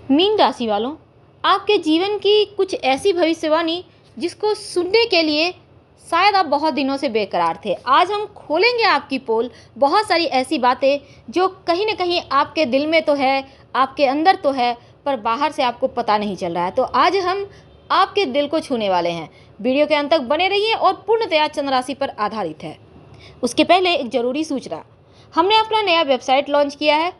Mean राशि वालों, आपके जीवन की कुछ ऐसी भविष्यवाणी जिसको सुनने के लिए शायद आप बहुत दिनों से बेकरार थे। आज हम खोलेंगे आपकी पोल, बहुत सारी ऐसी बातें जो कहीं ना कहीं आपके दिल में तो है, आपके अंदर तो है, पर बाहर से आपको पता नहीं चल रहा है। तो आज हम आपके दिल को छूने वाले हैं। वीडियो के अंत तक बने रहिए और पूर्णतया चंद्र राशि पर आधारित है। उसके पहले एक ज़रूरी सूचना, हमने अपना नया वेबसाइट लॉन्च किया है।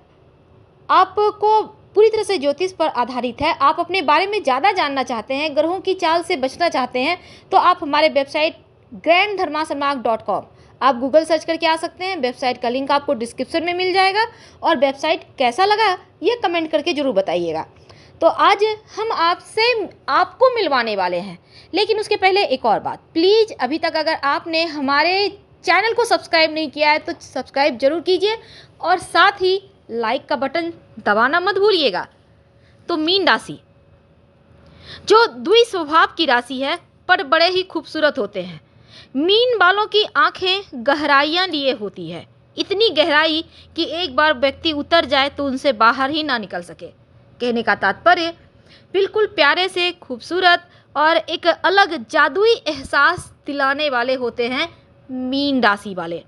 आपको पूरी तरह से ज्योतिष पर आधारित है। आप अपने बारे में ज़्यादा जानना चाहते हैं, ग्रहों की चाल से बचना चाहते हैं, तो आप हमारे वेबसाइट grandharmasamag.com आप गूगल सर्च करके आ सकते हैं। वेबसाइट का लिंक आपको डिस्क्रिप्शन में मिल जाएगा। और वेबसाइट कैसा लगा ये कमेंट करके ज़रूर बताइएगा। तो आज हम आपको मिलवाने वाले हैं, लेकिन उसके पहले एक और बात, प्लीज़ अभी तक अगर आपने हमारे चैनल को सब्सक्राइब नहीं किया है तो सब्सक्राइब जरूर कीजिए और साथ ही लाइक का बटन दबाना मत भूलिएगा। तो मीन राशि जो द्वि स्वभाव की राशि है, पर बड़े ही खूबसूरत होते हैं। मीन वालों की आंखें गहराइयां लिए होती है, इतनी गहराई कि एक बार व्यक्ति उतर जाए तो उनसे बाहर ही ना निकल सके। कहने का तात्पर्य बिल्कुल प्यारे से खूबसूरत और एक अलग जादुई एहसास दिलाने वाले होते हैं मीन राशि वाले।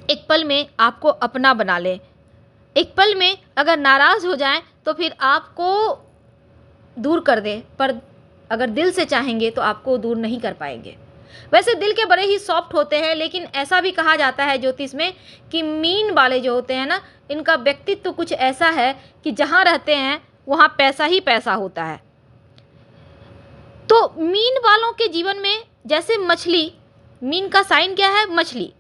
एक पल में आपको अपना बना ले, एक पल में अगर नाराज़ हो जाएं तो फिर आपको दूर कर दें, पर अगर दिल से चाहेंगे तो आपको दूर नहीं कर पाएंगे। वैसे दिल के बड़े ही सॉफ्ट होते हैं, लेकिन ऐसा भी कहा जाता है ज्योतिष में कि मीन वाले जो होते हैं ना, इनका व्यक्तित्व कुछ ऐसा है कि जहाँ रहते हैं वहाँ पैसा ही पैसा होता है। तो मीन वालों के जीवन में जैसे मछली, मीन का साइन क्या है? मछली।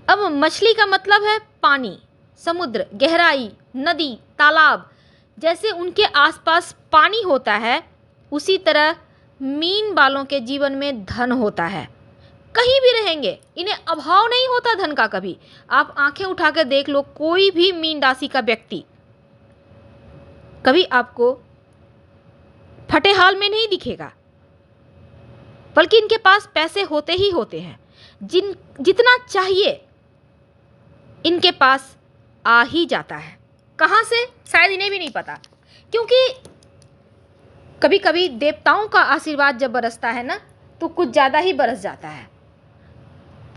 अब मछली का मतलब है पानी, समुद्र, गहराई, नदी, तालाब। जैसे उनके आसपास पानी होता है, उसी तरह मीन वालों के जीवन में धन होता है। कहीं भी रहेंगे, इन्हें अभाव नहीं होता धन का कभी। आप आंखें उठा कर देख लो, कोई भी मीन राशि का व्यक्ति कभी आपको फटे हाल में नहीं दिखेगा, बल्कि इनके पास पैसे होते ही होते हैं। जितना चाहिए इनके पास आ ही जाता है। कहाँ से शायद इन्हें भी नहीं पता, क्योंकि कभी कभी देवताओं का आशीर्वाद जब बरसता है ना, तो कुछ ज़्यादा ही बरस जाता है।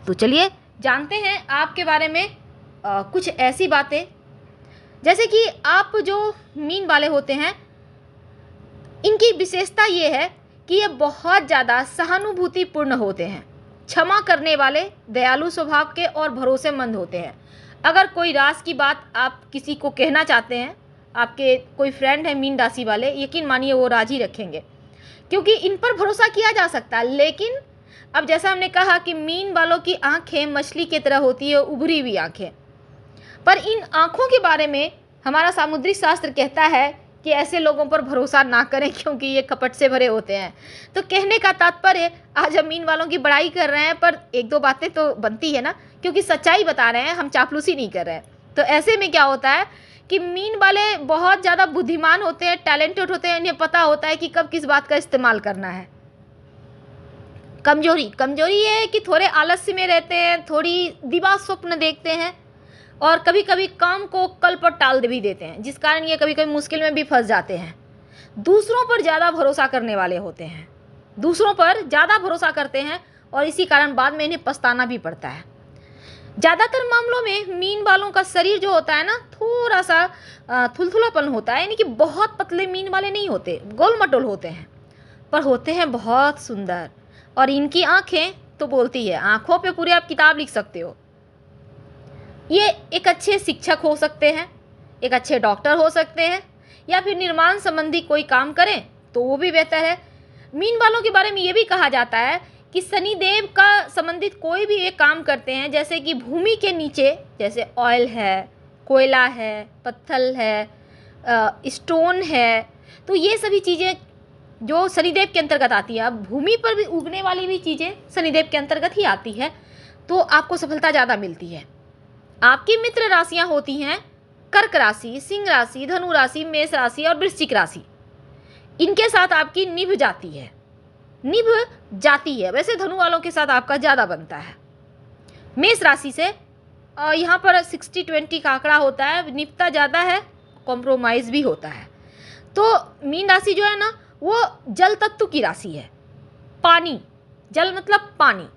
तो चलिए जानते हैं आपके बारे में कुछ ऐसी बातें, जैसे कि आप जो मीन वाले होते हैं, इनकी विशेषता ये है कि ये बहुत ज़्यादा सहानुभूतिपूर्ण होते हैं, क्षमा करने वाले, दयालु स्वभाव के और भरोसेमंद होते हैं। अगर कोई राज की बात आप किसी को कहना चाहते हैं, आपके कोई फ्रेंड है मीन राशि वाले, यकीन मानिए वो राज ही रखेंगे, क्योंकि इन पर भरोसा किया जा सकता है। लेकिन अब जैसा हमने कहा कि मीन वालों की आंखें मछली की तरह होती है, उभरी हुई आंखें। पर इन आंखों के बारे में हमारा सामुद्रिक शास्त्र कहता है कि ऐसे लोगों पर भरोसा ना करें, क्योंकि ये कपट से भरे होते हैं। तो कहने का तात्पर्य, आज हम मीन वालों की बड़ाई कर रहे हैं, पर एक दो बातें तो बनती है ना, क्योंकि सच्चाई बता रहे हैं, हम चापलूसी नहीं कर रहे हैं। तो ऐसे में क्या होता है कि मीन वाले बहुत ज़्यादा बुद्धिमान होते हैं, टैलेंटेड होते हैं, इन्हें पता होता है कि कब किस बात का इस्तेमाल करना है। कमजोरी ये है कि थोड़े आलस्य में रहते हैं, थोड़ी दिवा स्वप्न देखते हैं, और कभी कभी काम को कल पर टाल भी देते हैं, जिस कारण ये कभी कभी मुश्किल में भी फंस जाते हैं। दूसरों पर ज़्यादा भरोसा करने वाले होते हैं, दूसरों पर ज़्यादा भरोसा करते हैं, और इसी कारण बाद में इन्हें पछताना भी पड़ता है। ज़्यादातर मामलों में मीन वालों का शरीर जो होता है ना, थोड़ा सा थुलथुलापन होता है, यानी कि बहुत पतले मीन वाले नहीं होते, गोल मटोल होते हैं, पर होते हैं बहुत सुंदर। और इनकी आंखें तो बोलती है, आंखों पे पूरे आप किताब लिख सकते हो। ये एक अच्छे शिक्षक हो सकते हैं, एक अच्छे डॉक्टर हो सकते हैं, या फिर निर्माण संबंधी कोई काम करें तो वो भी बेहतर है। मीन वालों के बारे में ये भी कहा जाता है कि शनिदेव का संबंधित कोई भी एक काम करते हैं, जैसे कि भूमि के नीचे जैसे ऑयल है, कोयला है, पत्थर है, स्टोन है, तो ये सभी चीज़ें जो शनिदेव के अंतर्गत आती है। अब भूमि पर भी उगने वाली भी चीज़ें शनिदेव के अंतर्गत ही आती है, तो आपको सफलता ज़्यादा मिलती है। आपकी मित्र राशियाँ होती हैं कर्क राशि, सिंह राशि, धनु राशि, मेष राशि और वृश्चिक राशि। इनके साथ आपकी निभ जाती है। वैसे धनु वालों के साथ आपका ज़्यादा बनता है। मेष राशि से यहाँ पर 60-20 का आंकड़ा होता है, निभता ज़्यादा है कॉम्प्रोमाइज़ भी होता है। तो मीन राशि जो है ना, वो जल तत्व की राशि है। पानी, जल मतलब पानी।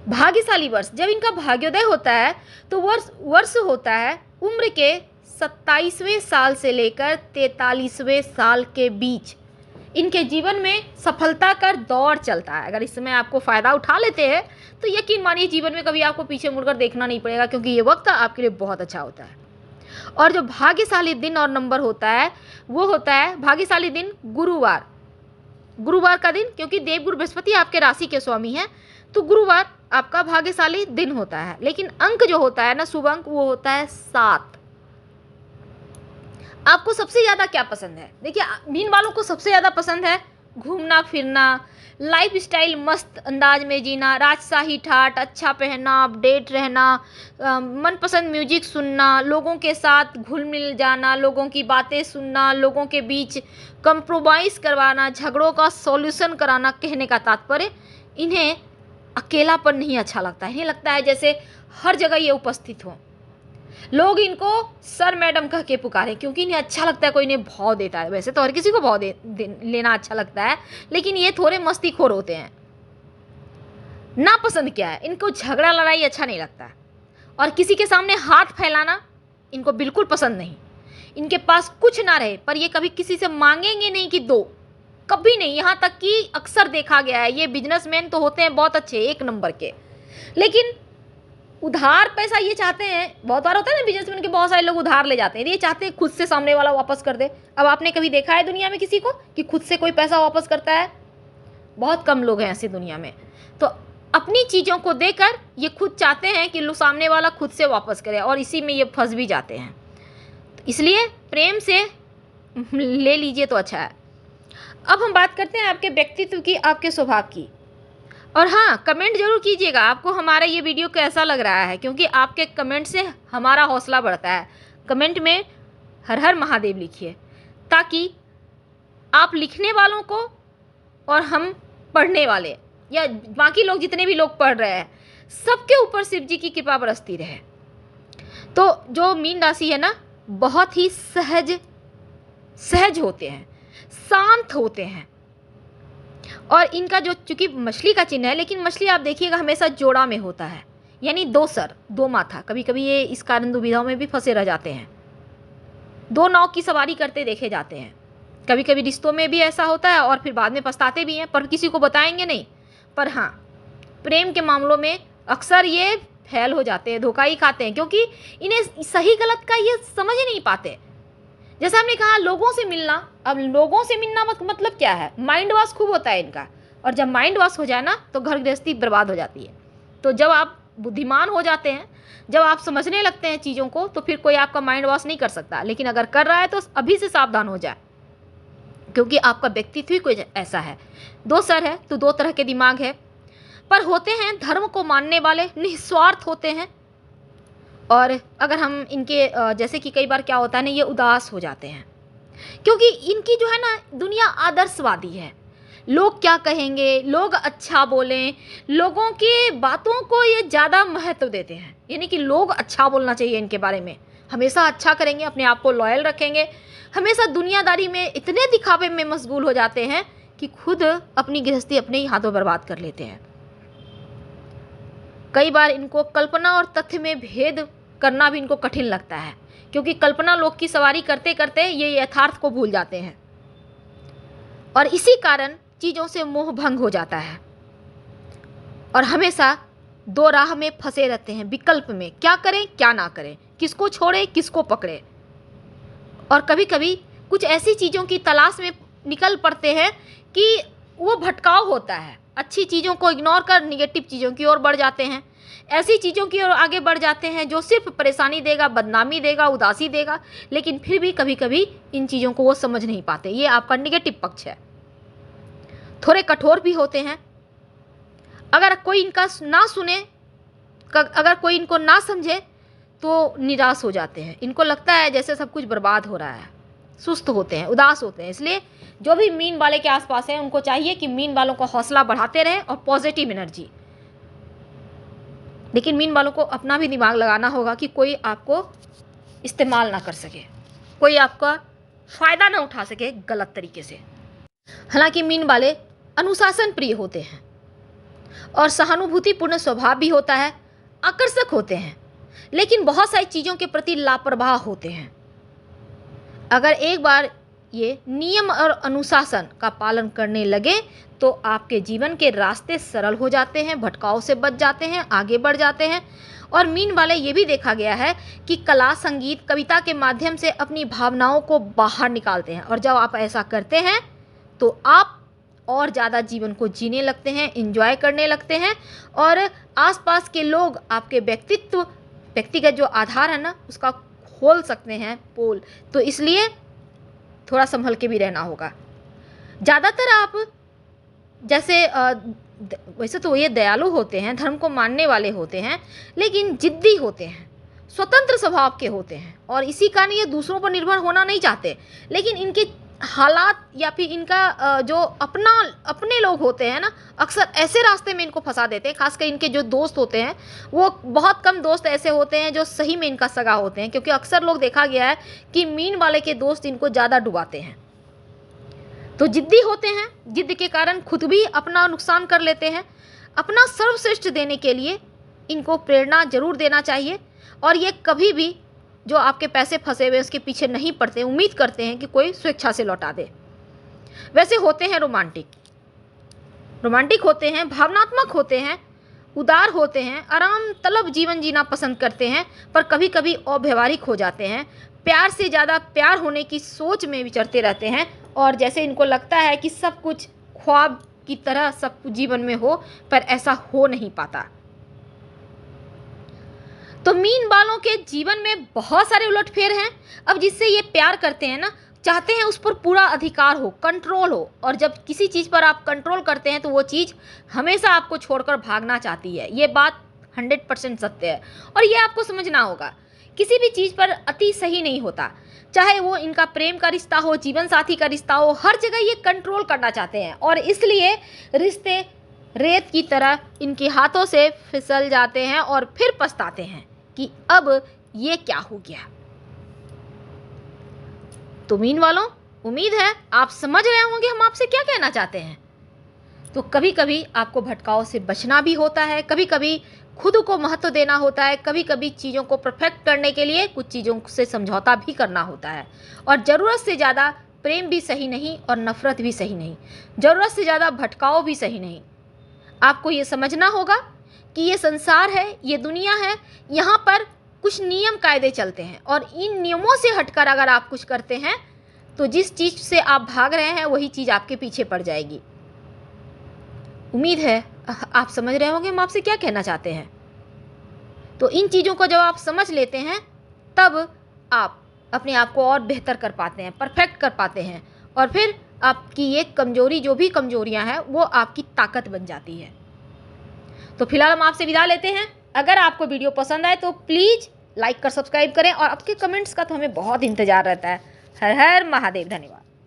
भाग्यशाली वर्ष, जब इनका भाग्योदय होता है तो वर्ष होता है उम्र के 27वें साल से लेकर 43वें साल के बीच। इनके जीवन में सफलता का दौर चलता है। अगर इस समय आपको फ़ायदा उठा लेते हैं तो यकीन मानिए जीवन में कभी आपको पीछे मुड़कर देखना नहीं पड़ेगा, क्योंकि ये वक्त आपके लिए बहुत अच्छा होता है। और जो भाग्यशाली दिन और नंबर होता है वो होता है भाग्यशाली दिन गुरुवार, गुरुवार का दिन, क्योंकि देवगुरु बृहस्पति आपके राशि के स्वामी हैं, तो गुरुवार आपका भाग्यशाली दिन होता है। लेकिन अंक जो होता है ना, शुभ अंक, वो होता है 7। आपको सबसे ज़्यादा क्या पसंद है? देखिए, मीन वालों को सबसे ज़्यादा पसंद है घूमना फिरना, लाइफ स्टाइल मस्त अंदाज में जीना, राजशाही ठाट, अच्छा पहनना, अपडेट रहना, मनपसंद म्यूजिक सुनना, लोगों के साथ घुल मिल जाना, लोगों की बातें सुनना, लोगों के बीच कंप्रोमाइज़ करवाना, झगड़ों का सॉल्यूशन कराना। कहने का तात्पर्य, इन्हें अकेलापन नहीं अच्छा लगता। इन्हें लगता है जैसे हर जगह ये उपस्थित हो, लोग इनको सर मैडम कह के पुकारें, क्योंकि इन्हें अच्छा लगता है कोई इन्हें भाव देता है। वैसे तो हर किसी को भाव लेना अच्छा लगता है, लेकिन ये थोड़े मस्तीखोर होते हैं। नापसंद क्या है, इनको झगड़ा लड़ाई अच्छा नहीं लगता है, और किसी के सामने हाथ फैलाना इनको बिल्कुल पसंद नहीं। इनके पास कुछ ना रहे पर ये कभी किसी से मांगेंगे नहीं कि दो, कभी नहीं। यहाँ तक कि अक्सर देखा गया है, ये बिजनेसमैन तो होते हैं बहुत अच्छे, एक नंबर के, लेकिन उधार पैसा ये चाहते हैं। बहुत बार होता है ना बिजनेसमैन के, बहुत सारे लोग उधार ले जाते हैं, ये चाहते हैं खुद से सामने वाला वापस कर दे। अब आपने कभी देखा है दुनिया में किसी को कि खुद से कोई पैसा वापस करता है? बहुत कम लोग हैं ऐसे दुनिया में। तो अपनी चीज़ों को देकर ये खुद चाहते हैं कि लो सामने वाला खुद से वापस करे, और इसी में ये फंस भी जाते हैं। तो इसलिए प्रेम से ले लीजिए तो अच्छा है। अब हम बात करते हैं आपके व्यक्तित्व की, आपके स्वभाव की। और हाँ, कमेंट जरूर कीजिएगा आपको हमारा ये वीडियो कैसा लग रहा है, क्योंकि आपके कमेंट से हमारा हौसला बढ़ता है। कमेंट में हर हर महादेव लिखिए, ताकि आप लिखने वालों को और हम पढ़ने वाले या बाकी लोग, जितने भी लोग पढ़ रहे हैं, सबके ऊपर शिव जी की कृपा बरसती रहे। तो जो मीन राशि है ना, बहुत ही सहज होते हैं, शांत होते हैं। और इनका जो, चूंकि मछली का चिन्ह है, लेकिन मछली आप देखिएगा हमेशा जोड़ा में होता है, यानी 2 सर 2 माथा। कभी कभी ये इस कारण दुविधाओं में भी फंसे रह जाते हैं। 2 नाव की सवारी करते देखे जाते हैं। कभी कभी रिश्तों में भी ऐसा होता है और फिर बाद में पछताते भी हैं, पर किसी को बताएंगे नहीं। पर हाँ, प्रेम के मामलों में अक्सर ये फेल हो जाते हैं, धोखा ही खाते हैं, क्योंकि इन्हें सही गलत का ये समझ ही नहीं पाते। जैसा हमने कहा, लोगों से मिलना। अब लोगों से मिलना मतलब क्या है? माइंड वॉश खूब होता है इनका, और जब माइंड वॉश हो जाए ना तो घर गृहस्थी बर्बाद हो जाती है। तो जब आप बुद्धिमान हो जाते हैं, जब आप समझने लगते हैं चीज़ों को, तो फिर कोई आपका माइंड वॉश नहीं कर सकता। लेकिन अगर कर रहा है तो अभी से सावधान हो जाए, क्योंकि आपका व्यक्तित्व ही कोई ऐसा है। 2 सर है तो 2 तरह के दिमाग है, पर होते हैं धर्म को मानने वाले, निस्वार्थ होते हैं। और अगर हम इनके जैसे कि कई बार क्या होता है ना, ये उदास हो जाते हैं, क्योंकि इनकी जो है ना दुनिया आदर्शवादी है। लोग क्या कहेंगे, लोग अच्छा बोलें, लोगों की बातों को ये ज़्यादा महत्व देते हैं। यानी कि लोग अच्छा बोलना चाहिए इनके बारे में, हमेशा अच्छा करेंगे, अपने आप को लॉयल रखेंगे। हमेशा दुनियादारी में इतने दिखावे में मशगूल हो जाते हैं कि खुद अपनी गृहस्थी अपने ही हाथों बर्बाद कर लेते हैं। कई बार इनको कल्पना और तथ्य में भेद करना भी इनको कठिन लगता है, क्योंकि कल्पना लोक की सवारी करते करते ये यथार्थ को भूल जाते हैं, और इसी कारण चीज़ों से मोह भंग हो जाता है, और हमेशा 2 राह में फंसे रहते हैं, विकल्प में, क्या करें क्या ना करें, किसको छोड़े किसको पकड़े। और कभी कभी कुछ ऐसी चीज़ों की तलाश में निकल पड़ते हैं कि वो भटकाव होता है, अच्छी चीज़ों को इग्नोर कर निगेटिव चीज़ों की ओर बढ़ जाते हैं, ऐसी चीज़ों की ओर आगे बढ़ जाते हैं जो सिर्फ परेशानी देगा, बदनामी देगा, उदासी देगा। लेकिन फिर भी कभी कभी इन चीज़ों को वो समझ नहीं पाते। ये आपका निगेटिव पक्ष है। थोड़े कठोर भी होते हैं। अगर कोई इनका ना सुने, अगर कोई इनको ना समझे तो निराश हो जाते हैं। इनको लगता है जैसे सब कुछ बर्बाद हो रहा है, सुस्त होते हैं, उदास होते हैं। इसलिए जो भी मीन वाले के आसपास हैं उनको चाहिए कि मीन वालों को हौसला बढ़ाते रहें और पॉजिटिव एनर्जी। लेकिन मीन वालों को अपना भी दिमाग लगाना होगा कि कोई आपको इस्तेमाल ना कर सके। कोई आपका फ़ायदा ना उठा सके गलत तरीके से। हालांकि मीन वाले अनुशासन प्रिय होते हैं और सहानुभूतिपूर्ण स्वभाव भी होता है, आकर्षक होते हैं, लेकिन बहुत सारी चीज़ों के प्रति लापरवाह होते हैं। अगर एक बार ये नियम और अनुशासन का पालन करने लगे तो आपके जीवन के रास्ते सरल हो जाते हैं, भटकाव से बच जाते हैं, आगे बढ़ जाते हैं। और मीन वाले ये भी देखा गया है कि कला, संगीत, कविता के माध्यम से अपनी भावनाओं को बाहर निकालते हैं, और जब आप ऐसा करते हैं तो आप और ज़्यादा जीवन को जीने लगते हैं, एंजॉय करने लगते हैं, और आसपास के लोग आपके व्यक्तिगत जो आधार है ना उसका खोल सकते हैं पोल। तो इसलिए थोड़ा संभल के भी रहना होगा। ज़्यादातर आप जैसे वैसे तो ये दयालु होते हैं, धर्म को मानने वाले होते हैं, लेकिन जिद्दी होते हैं, स्वतंत्र स्वभाव के होते हैं, और इसी कारण ये दूसरों पर निर्भर होना नहीं चाहते। लेकिन इनके हालात या फिर इनका जो अपने लोग होते हैं ना, अक्सर ऐसे रास्ते में इनको फंसा देते हैं। खासकर इनके जो दोस्त होते हैं, वो बहुत कम दोस्त ऐसे होते हैं जो सही में इनका सगा होते हैं, क्योंकि अक्सर लोग देखा गया है कि मीन वाले के दोस्त इनको ज़्यादा डुबाते हैं। तो जिद्दी होते हैं, जिद के कारण खुद भी अपना नुकसान कर लेते हैं। अपना सर्वश्रेष्ठ देने के लिए इनको प्रेरणा जरूर देना चाहिए, और ये कभी भी जो आपके पैसे फंसे हुए उसके पीछे नहीं पड़ते, उम्मीद करते हैं कि कोई स्वेच्छा से लौटा दे। वैसे होते हैं रोमांटिक होते हैं, भावनात्मक होते हैं, उदार होते हैं, आराम तलब जीवन जीना पसंद करते हैं, पर कभी कभी अव्यवहारिक हो जाते हैं। प्यार से ज़्यादा प्यार होने की सोच में विचरते रहते हैं, और जैसे इनको लगता है कि सब कुछ ख्वाब की तरह सब कुछ जीवन में हो, पर ऐसा हो नहीं पाता। तो मीन वालों के जीवन में बहुत सारे उलटफेर हैं। अब जिससे ये प्यार करते हैं ना, चाहते हैं उस पर पूरा अधिकार हो, कंट्रोल हो, और जब किसी चीज़ पर आप कंट्रोल करते हैं तो वो चीज़ हमेशा आपको छोड़कर भागना चाहती है। ये बात 100% सत्य है, और ये आपको समझना होगा। किसी भी चीज़ पर अति सही नहीं होता, चाहे वो इनका प्रेम का रिश्ता हो, जीवन साथी का रिश्ता हो, हर जगह ये कंट्रोल करना चाहते हैं, और इसलिए रिश्ते रेत की तरह इनके हाथों से फिसल जाते हैं और फिर पछताते हैं कि अब ये क्या हो गया। तो मीन वालों, उम्मीद है आप समझ रहे होंगे हम आपसे क्या कहना चाहते हैं। तो कभी कभी आपको भटकाव से बचना भी होता है, कभी कभी खुद को महत्व देना होता है, कभी कभी चीज़ों को परफेक्ट करने के लिए कुछ चीज़ों से समझौता भी करना होता है। और ज़रूरत से ज़्यादा प्रेम भी सही नहीं और नफ़रत भी सही नहीं, ज़रूरत से ज़्यादा भटकाव भी सही नहीं। आपको ये समझना होगा कि ये संसार है, ये दुनिया है, यहाँ पर कुछ नियम कायदे चलते हैं, और इन नियमों से हटकर अगर आप कुछ करते हैं तो जिस चीज़ से आप भाग रहे हैं वही चीज़ आपके पीछे पड़ जाएगी। उम्मीद है आप समझ रहे होंगे हम आपसे क्या कहना चाहते हैं। तो इन चीज़ों को जब आप समझ लेते हैं तब आप अपने आप को और बेहतर कर पाते हैं, परफेक्ट कर पाते हैं, और फिर आपकी ये कमजोरी, जो भी कमजोरियां हैं, वो आपकी ताकत बन जाती है। तो फिलहाल हम आपसे विदा लेते हैं। अगर आपको वीडियो पसंद आए तो प्लीज़ लाइक कर सब्सक्राइब करें, और आपके कमेंट्स का तो हमें बहुत इंतज़ार रहता है। हर हर महादेव। धन्यवाद।